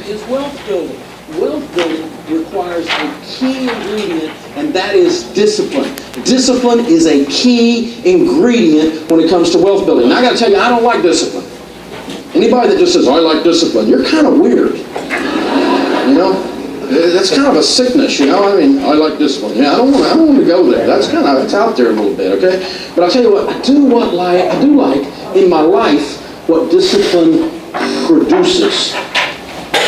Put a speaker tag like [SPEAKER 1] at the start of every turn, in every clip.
[SPEAKER 1] is wealth building. Wealth building requires a key ingredient, and that is discipline. Discipline is a key ingredient when it comes to wealth building. Now, I got to tell you, I don't like discipline. Anybody that just says, I like discipline, you're kind of weird. You know? That's kind of a sickness, you know? I mean, I like discipline. Yeah, I don't want to go there. That's out there a little bit, okay? But I'll tell you what, I do like in my life what discipline produces.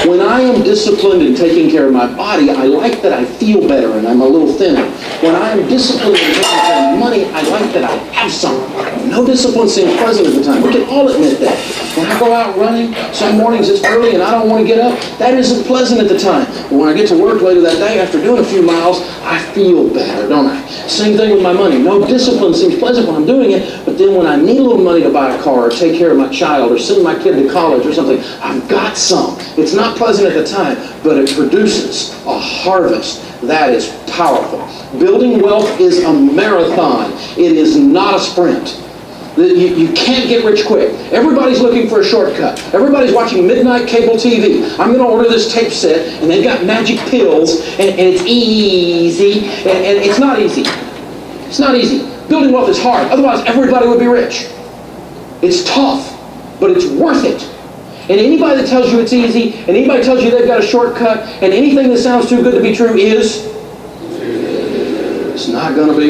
[SPEAKER 1] When I am disciplined in taking care of my body, I like that I feel better and I'm a little thinner. When I am disciplined in taking care of money, I like that I have some. No discipline seems pleasant at the time. We can all admit that. When I go out running, some mornings it's early and I don't want to get up, that isn't pleasant at the time. But when I get to work later that day after doing a few miles, I feel better, don't I? Same thing with my money. No discipline seems pleasant when I'm doing it, but then when I need a little money to buy a car or take care of my child or send my kid to college or something, I've got some. It's not pleasant at the time, but it produces a harvest that is powerful. Building wealth is a marathon. It is not a sprint. You can't get rich quick. Everybody's looking for a shortcut. Everybody's watching midnight cable TV. I'm going to order this tape set, and they've got magic pills, and it's easy, and it's not easy. It's not easy. Building wealth is hard. Otherwise, everybody would be rich. It's tough, but it's worth it. And anybody that tells you it's easy, and anybody tells you they've got a shortcut, and anything that sounds too good to be true it's not going to work.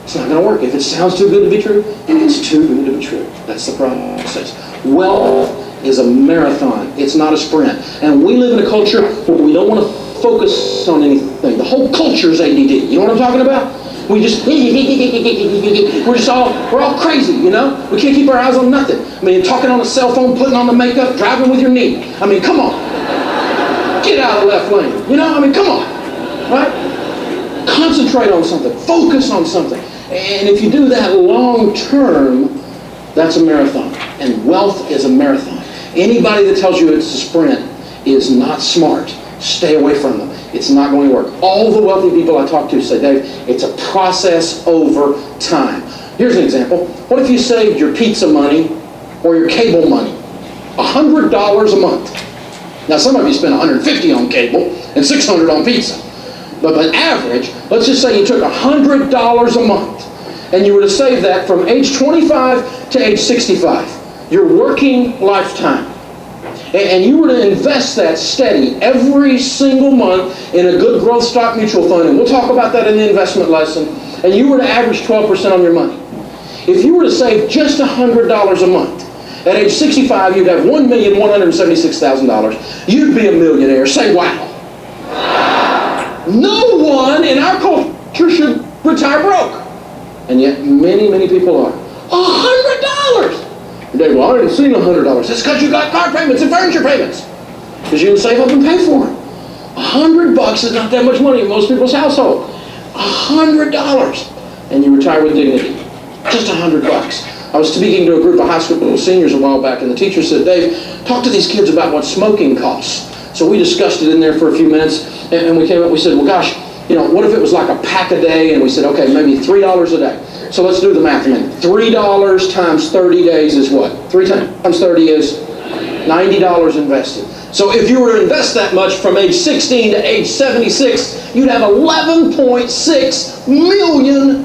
[SPEAKER 1] It's not going to work. If it sounds too good to be true, it's too good to be true. That's the process. Wealth is a marathon. It's not a sprint. And we live in a culture where we don't want to focus on anything. The whole culture is ADD. You know what I'm talking about? We're all crazy, you know? We can't keep our eyes on nothing. I mean, talking on a cell phone, putting on the makeup, driving with your knee. I mean, come on. Get out of the left lane. You know? I mean, come on. Right? Concentrate on something. Focus on something. And if you do that long term, that's a marathon. And wealth is a marathon. Anybody that tells you it's a sprint is not smart. Stay away from them. It's not going to work. All the wealthy people I talk to say, Dave, it's a process over time. Here's an example. What if you saved your pizza money or your cable money? $100 a month. Now, some of you spend $150 on cable and $600 on pizza. But on average, let's just say you took $100 a month and you were to save that from age 25 to age 65, your working lifetime. And you were to invest that steady every single month in a good growth stock mutual fund, and we'll talk about that in the investment lesson, and you were to average 12% on your money. If you were to save just $100 a month, at age 65, you'd have $1,176,000. You'd be a millionaire. Say, wow. No one in our culture should retire broke. And yet, many, many people are. $100! Dave, well, I didn't see $100. That's because you got car payments and furniture payments. Because you didn't save up and pay for it. $100 is not that much money in most people's household. $100. And you retire with dignity. Just $100. I was speaking to a group of high school seniors a while back, and the teacher said, Dave, talk to these kids about what smoking costs. So we discussed it in there for a few minutes, and we came up, we said, well, gosh, you know, what if it was like a pack a day? And we said, okay, maybe $3 a day. So let's do the math a minute. $3 times 30 days is what? 3 times 30 is $90 invested. So if you were to invest that much from age 16 to age 76, you'd have $11.6 million.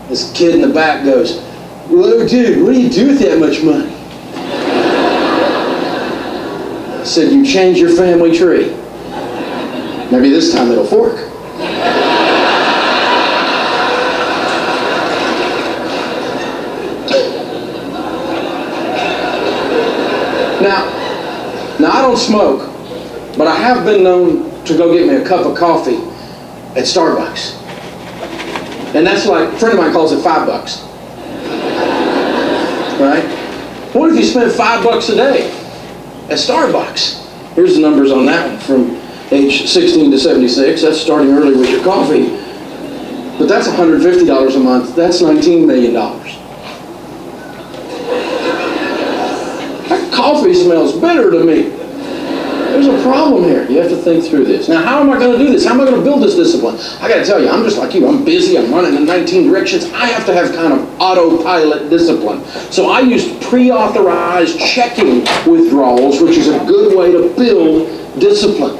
[SPEAKER 1] This kid in the back goes, well, dude, what do you do with that much money? I said, you change your family tree. Maybe this time it'll fork. Now I don't smoke, but I have been known to go get me a cup of coffee at Starbucks. And that's like, a friend of mine calls it $5. Right? What if you spent $5 a day at Starbucks? Here's the numbers on that one from age 16 to 76. That's starting early with your coffee. But that's $150 a month. That's $19 million. That coffee smells bitter to me. there's a problem here. You have to think through this. Now, how am I going to do this? How am I going to build this discipline? I got to tell you, I'm just like you. I'm busy. I'm running in 19 directions. I have to have kind of autopilot discipline. So I used pre-authorized checking withdrawals, which is a good way to build discipline.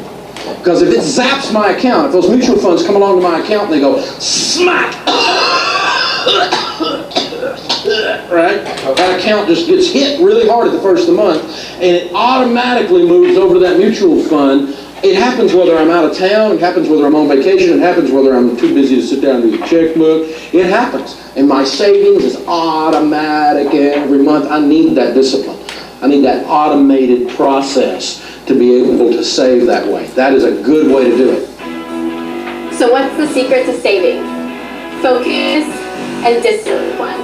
[SPEAKER 1] Because if it zaps my account, if those mutual funds come along to my account and they go, smack, right? That account just gets hit really hard at the first of the month, and it automatically moves over to that mutual fund. It happens whether I'm out of town, it happens whether I'm on vacation, it happens whether I'm too busy to sit down and do the checkbook. It happens. And my savings is automatic every month. I need that discipline. I need that automated process to be able to save that way. That is a good way to do it.
[SPEAKER 2] So what's the secret to saving? Focus and discipline.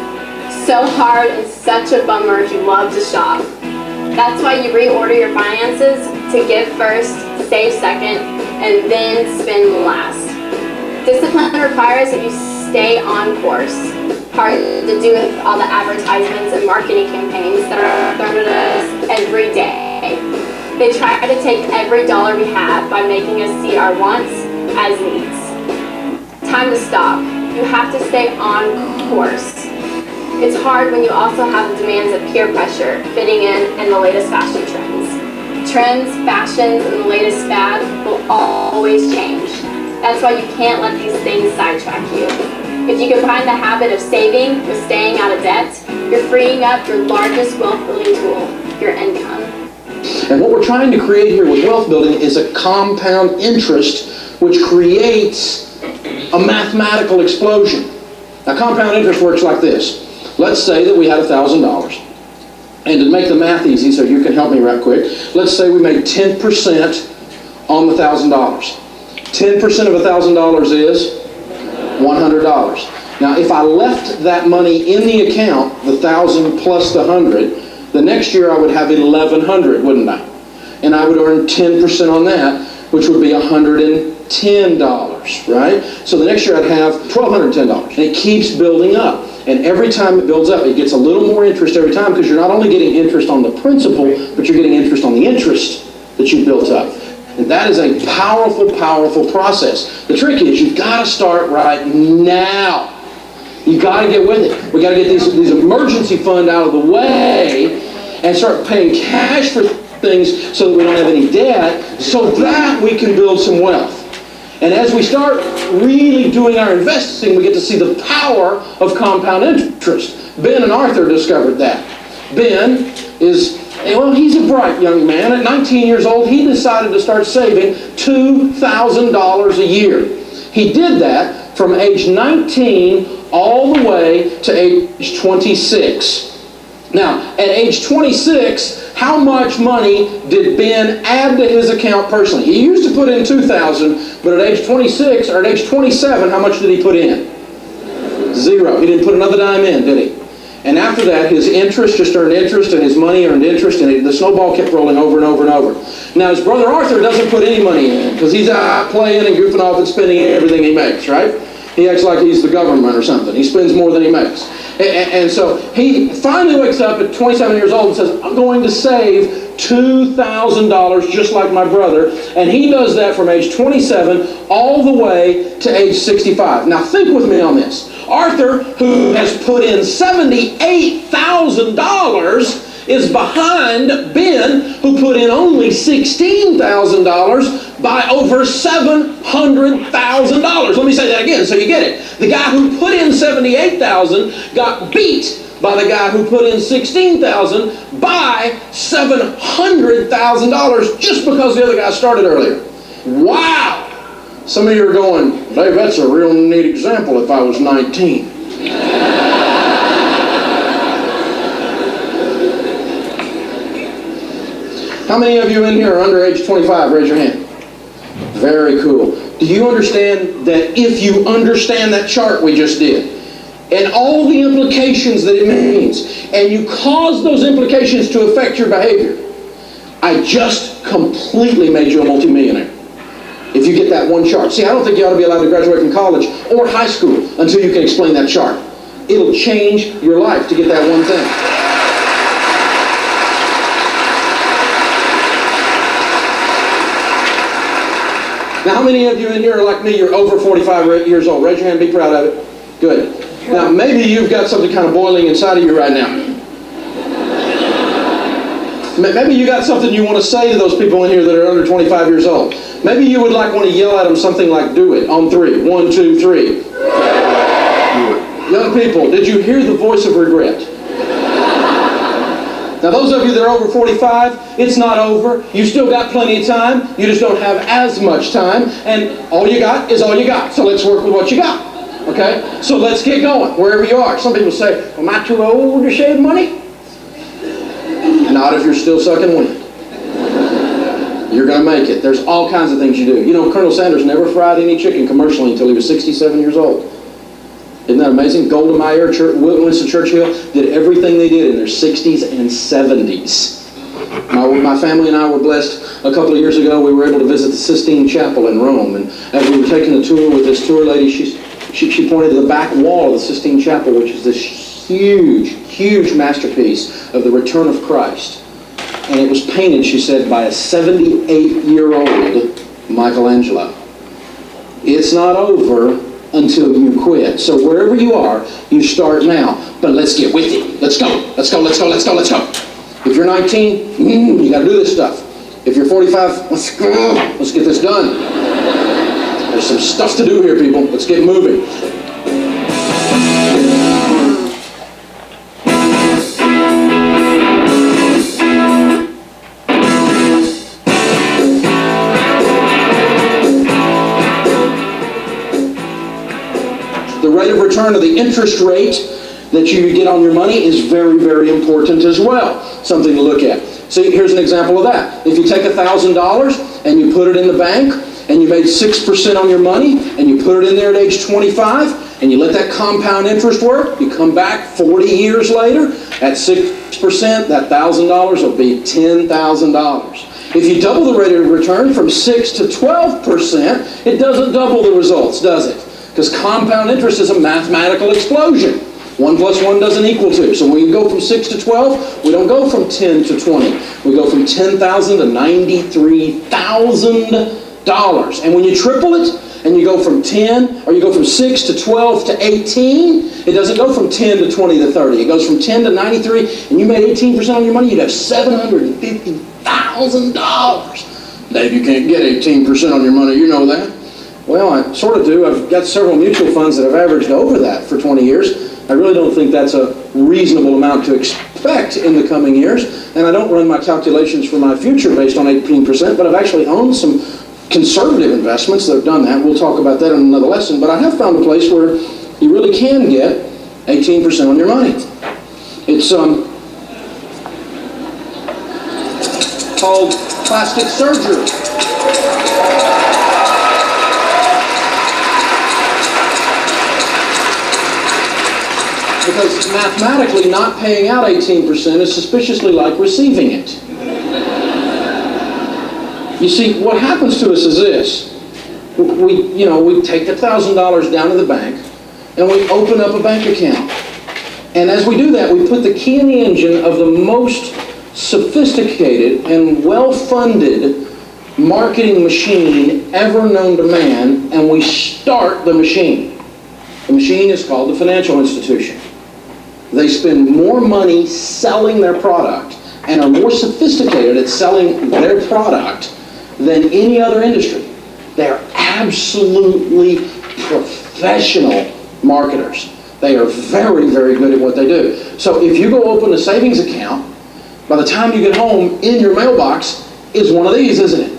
[SPEAKER 2] So hard and such a bummer if you love to shop. That's why you reorder your finances to give first, save second, and then spend last. Discipline requires that you stay on course. Hard to do with all the advertisements and marketing campaigns that are thrown at us every day. They try to take every dollar we have by making us see our wants as needs. Time to stop. You have to stay on course. It's hard when you also have the demands of peer pressure, fitting in, and the latest fashion trends. Trends, fashions, and the latest fad will always change. That's why you can't let these things sidetrack you. If you combine the habit of saving with staying out of debt, you're freeing up your largest wealth building tool, your income.
[SPEAKER 1] And what we're trying to create here with wealth building is a compound interest which creates a mathematical explosion. Now, compound interest works like this. Let's say that we had $1,000. And to make the math easy, so you can help me right quick, let's say we made 10% on the $1,000. 10% of $1,000 is $100. Now, if I left that money in the account, the 1,000 plus the 100, the next year I would have 1,100, wouldn't I? And I would earn 10% on that, which would be $110, right? So the next year I'd have $1,210, and it keeps building up. And every time it builds up, it gets a little more interest every time, because you're not only getting interest on the principal, but you're getting interest on the interest that you've built up. And that is a powerful, powerful process. The trick is you've got to start right now. You've got to get with it. We've got to get these emergency fund out of the way and start paying cash for things so that we don't have any debt, so that we can build some wealth. And as we start really doing our investing, we get to see the power of compound interest. Ben and Arthur discovered that. Ben is, well, he's a bright young man. At 19 years old, he decided to start saving $2,000 a year. He did that from age 19 all the way to age 26. Now, at age 26, how much money did Ben add to his account personally? He used to put in $2,000, but at age 26 or at age 27, how much did he put in? Zero. He didn't put another dime in, did he? And after that, his interest just earned interest, and his money earned interest, and the snowball kept rolling over and over and over. Now, his brother Arthur doesn't put any money in, because he's out playing and goofing off and spending everything he makes, right? He acts like he's the government or something. He spends more than he makes. And so he finally wakes up at 27 years old and says, I'm going to save $2,000 just like my brother. And he does that from age 27 all the way to age 65. Now think with me on this. Arthur, who has put in $78,000, is behind Ben, who put in only $16,000 by over $700,000. Let me say that again so you get it. The guy who put in $78,000 got beat by the guy who put in $16,000 by $700,000 just because the other guy started earlier. Wow! Some of you are going, Dave, that's a real neat example if I was 19. How many of you in here are under age 25? Raise your hand. Very cool. Do you understand that if you understand that chart we just did, and all the implications that it means, and you cause those implications to affect your behavior, I just completely made you a multimillionaire. If you get that one chart. See, I don't think you ought to be allowed to graduate from college or high school until you can explain that chart. It'll change your life to get that one thing. Now, how many of you in here are like me? You're over 45 years old. Raise your hand. Be proud of it. Good. Now, maybe you've got something kind of boiling inside of you right now. Maybe you got something you want to say to those people in here that are under 25 years old. Maybe you would want to yell at them something like, do it, on 3. 1, 2, 3. Young people, did you hear the voice of regret? Now those of you that are over 45, it's not over. You still got plenty of time. You just don't have as much time. And all you got is all you got. So let's work with what you got. Okay? So let's get going, wherever you are. Some people say, am I too old to save money? Not if you're still sucking wind. You're going to make it. There's all kinds of things you do. You know, Colonel Sanders never fried any chicken commercially until he was 67 years old. Isn't that amazing? Golda Meir, Winston Churchill did everything they did in their 60s and 70s. My family and I were blessed a couple of years ago. We were able to visit the Sistine Chapel in Rome. And as we were taking a tour with this tour lady, she pointed to the back wall of the Sistine Chapel, which is this huge masterpiece of the Return of Christ. And it was painted, she said, by a 78-year-old Michelangelo. It's not over until you quit. So wherever you are, you start now. But let's get with it. Let's go. Let's go. Let's go. Let's go. Let's go. If you're 19, you got to do this stuff. If you're 45, let's go. Let's get this done. There's some stuff to do here, people. Let's get moving. The rate of return of the interest rate that you get on your money is very, very important as well. Something to look at. See, here's an example of that. If you take $1,000 and you put it in the bank and you made 6% on your money and you put it in there at age 25 and you let that compound interest work, you come back 40 years later at 6%, that $1,000 will be $10,000. If you double the rate of return from 6 to 12%, it doesn't double the results, does it? Because compound interest is a mathematical explosion. 1 plus 1 doesn't equal 2. So when you go from 6 to 12, we don't go from 10 to 20. We go from $10,000 to $93,000. And when you triple it, and you go from 10, or you go from 6 to 12 to 18, it doesn't go from 10 to 20 to 30. It goes from 10 to 93, and you made 18% on your money, you'd have $750,000. Dave, you can't get 18% on your money, you know that. Well, I sort of do. I've got several mutual funds that have averaged over that for 20 years. I really don't think that's a reasonable amount to expect in the coming years. And I don't run my calculations for my future based on 18%, but I've actually owned some conservative investments that have done that. We'll talk about that in another lesson. But I have found a place where you really can get 18% on your money. It's called plastic surgery. Because mathematically, not paying out 18% is suspiciously like receiving it. You see, what happens to us is this. We take the $1,000 down to the bank, and we open up a bank account. And as we do that, we put the key in the engine of the most sophisticated and well-funded marketing machine ever known to man, and we start the machine. The machine is called the financial institution. They spend more money selling their product and are more sophisticated at selling their product than any other industry. They are absolutely professional marketers. They are very, very good at what they do. So if you go open a savings account, by the time you get home, in your mailbox is one of these, isn't it?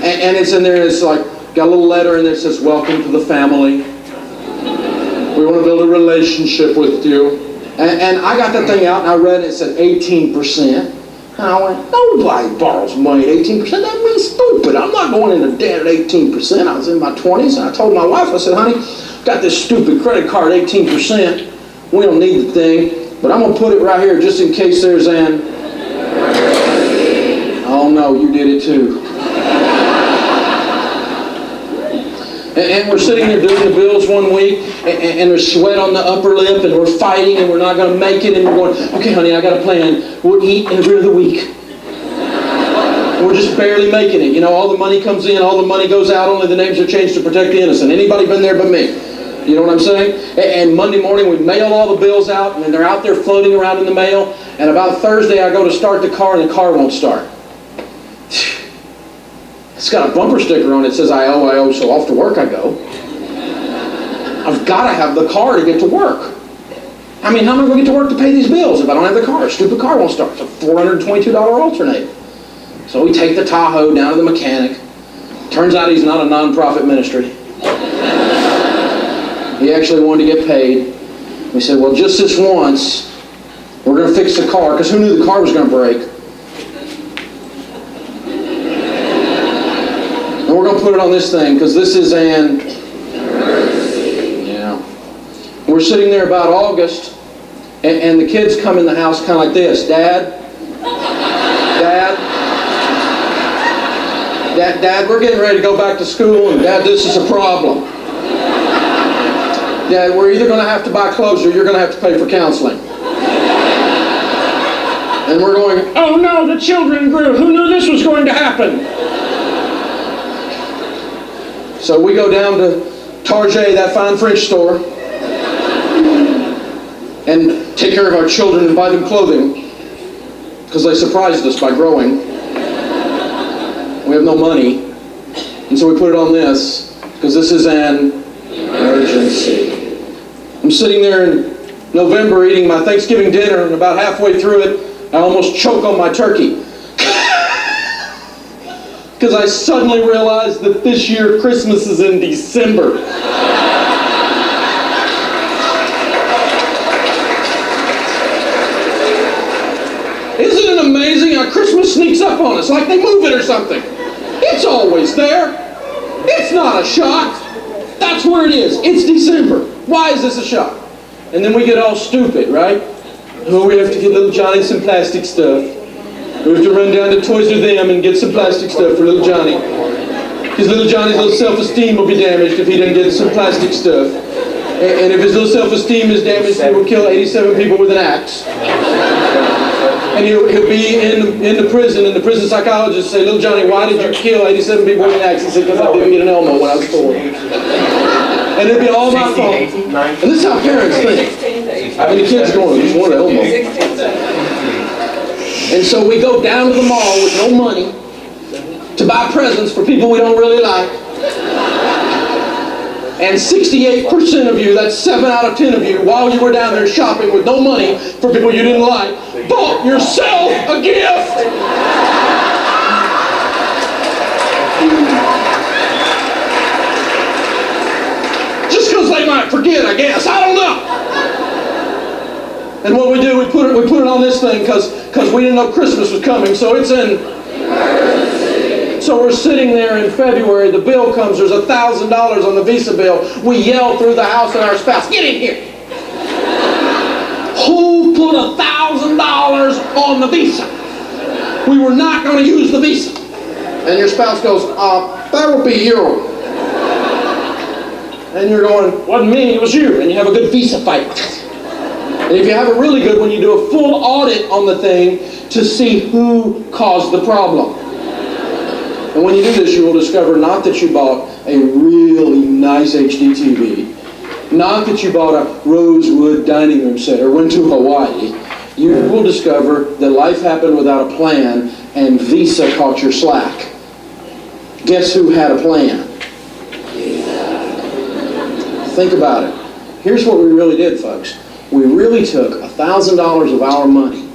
[SPEAKER 1] And it's in there, and it's like, got a little letter in there that says, welcome to the family. We want to build a relationship with you. And I got that thing out, and I read it said 18%. And I went, nobody borrows money at 18%. That means stupid. I'm not going into debt at 18%. I was in my 20s, and I told my wife, I said, honey, got this stupid credit card, 18%. We don't need the thing, but I'm going to put it right here just in case there's an... Oh, no, you did it too. And we're sitting there doing the bills one week, and there's sweat on the upper lip, and we're fighting, and we're not going to make it, and we're going, okay, honey, I got a plan. We'll eat every other week. We're just barely making it. You know, all the money comes in, all the money goes out, only the names are changed to protect the innocent. Anybody been there but me? You know what I'm saying? And Monday morning we mail all the bills out, and then they're out there floating around in the mail. And about Thursday I go to start the car, and the car won't start. It's got a bumper sticker on it that says I owe, so off to work I go. I've got to have the car to get to work. I mean, how am I going to get to work to pay these bills if I don't have the car? Stupid car won't start. It's a $422 alternator. So we take the Tahoe down to the mechanic. Turns out he's not a non-profit ministry. He actually wanted to get paid. We said, well, just this once, we're going to fix the car, because who knew the car was going to break? And we're going to put it on this thing, because this is an emergency. Yeah. We're sitting there about August, and the kids come in the house kind of like this. Dad, we're getting ready to go back to school, and Dad, this is a problem. Dad, we're either going to have to buy clothes or you're going to have to pay for counseling. And we're going, oh no, the children grew. Who knew this was going to happen? So we go down to Target, that fine French store, and take care of our children and buy them clothing, because they surprised us by growing. We have no money, and so we put it on this, because this is an emergency. I'm sitting there in November eating my Thanksgiving dinner, and about halfway through it, I almost choke on my turkey. Because I suddenly realized that this year Christmas is in December. Isn't it amazing how Christmas sneaks up on us, like they move it or something? It's always there. It's not a shock. That's where it is. It's December. Why is this a shock? And then we get all stupid, right? Oh, we have to get little Johnny some plastic stuff. We have to run down to Toys R Them and get some plastic stuff for little Johnny. Because little Johnny's little self-esteem will be damaged if he doesn't get some plastic stuff. And if his little self-esteem is damaged, he will kill 87 people with an axe. And he'll be in the prison, and the prison psychologist will say, little Johnny, why did you kill 87 people with an axe? He said, because I didn't get an Elmo when I was 4. And it'd be all my fault. And this is how parents think. I mean, the kids are going, just want an Elmo. And so we go down to the mall with no money to buy presents for people we don't really like. And 68% of you, that's 7 out of 10 of you, while you were down there shopping with no money for people you didn't like, bought yourself a gift. Just because they might forget, I guess. I don't know. And what we do, we put it on this thing because we didn't know Christmas was coming, so it's in emergency. So we're sitting there in February, the bill comes, there's $1,000 on the Visa bill. We yell through the house at our spouse, get in here. Who put $1,000 on the Visa? We were not going to use the Visa. And your spouse goes, that would be you. And you're going, wasn't me, it was you. And you have a good Visa fight. And if you have a really good one, you do a full audit on the thing to see who caused the problem. And when you do this, you will discover not that you bought a really nice HD TV, not that you bought a rosewood dining room set or went to Hawaii. You will discover that life happened without a plan and Visa caught your slack. Guess who had a plan? Think about it. Here's what we really did, folks. We really took $1,000 of our money,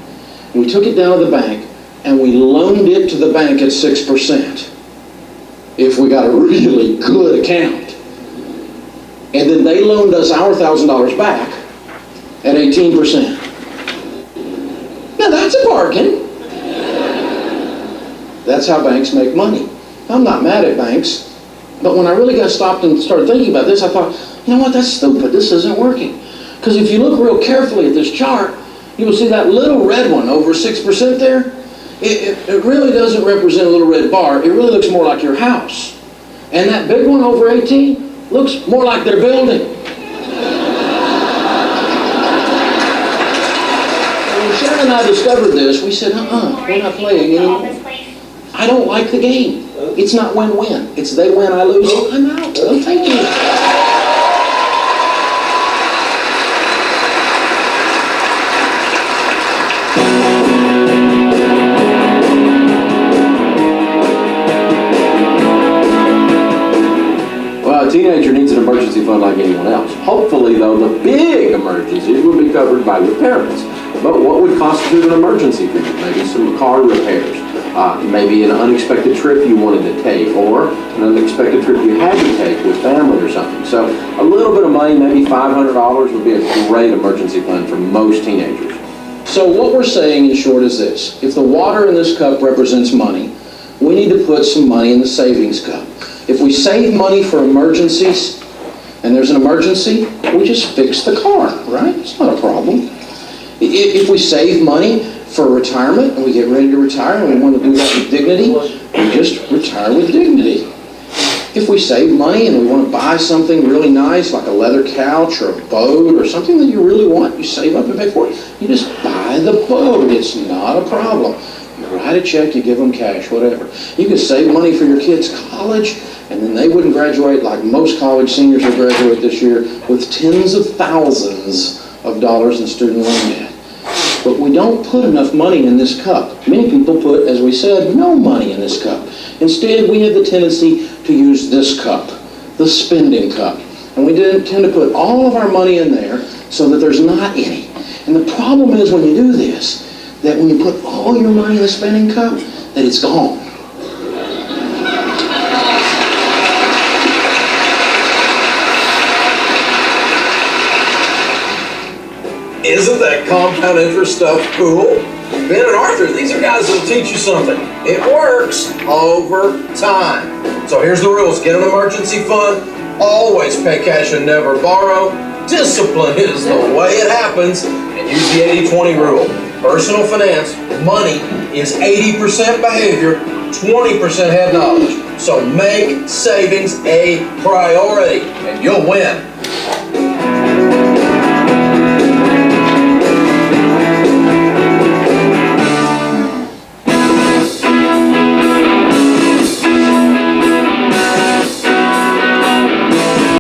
[SPEAKER 1] and we took it down to the bank, and we loaned it to the bank at 6%, if we got a really good account. And then they loaned us our $1,000 back at 18%. Now that's a bargain. That's how banks make money. I'm not mad at banks, but when I really got stopped and started thinking about this, I thought, you know what, that's stupid. This isn't working. Because if you look real carefully at this chart, you will see that little red one over 6% there. It really doesn't represent a little red bar. It really looks more like your house. And that big one over 18 looks more like their building. When Sharon and I discovered this, we said, we're not playing anymore. I don't like the game. It's not win-win. It's they win, I lose, I'm out. No, thank you.
[SPEAKER 3] Well, a teenager needs an emergency fund like anyone else. Hopefully, though, the big emergencies will be covered by your parents. But what would constitute an emergency for you? Maybe some car repairs, maybe an unexpected trip you wanted to take, or an unexpected trip you had to take with family or something. So a little bit of money, maybe $500, would be a great emergency fund for most teenagers.
[SPEAKER 1] So what we're saying in short is this. If the water in this cup represents money, we need to put some money in the savings cup. If we save money for emergencies, and there's an emergency, we just fix the car, right? It's not a problem. If we save money for retirement, and we get ready to retire, and we want to do that with dignity, we just retire with dignity. If we save money and we want to buy something really nice, like a leather couch or a boat or something that you really want, you save up and pay for it, you just buy the boat. It's not a problem. You write a check, you give them cash, whatever. You can save money for your kids' college, and then they wouldn't graduate like most college seniors will graduate this year with tens of thousands of dollars in student loan debt. But we don't put enough money in this cup. Many people put, as we said, no money in this cup. Instead, we have the tendency to use this cup, the spending cup. And we tend to put all of our money in there so that there's not any. And the problem is when you do this, that when you put all your money in the spending cup, that it's gone.
[SPEAKER 4] Isn't that compound interest stuff cool? Ben and Arthur, these are guys that'll teach you something. It works over time. So here's the rules. Get an emergency fund. Always pay cash and never borrow. Discipline is the way it happens. And use the 80-20 rule. Personal finance, money is 80% behavior, 20% head knowledge. So make savings a priority and you'll win.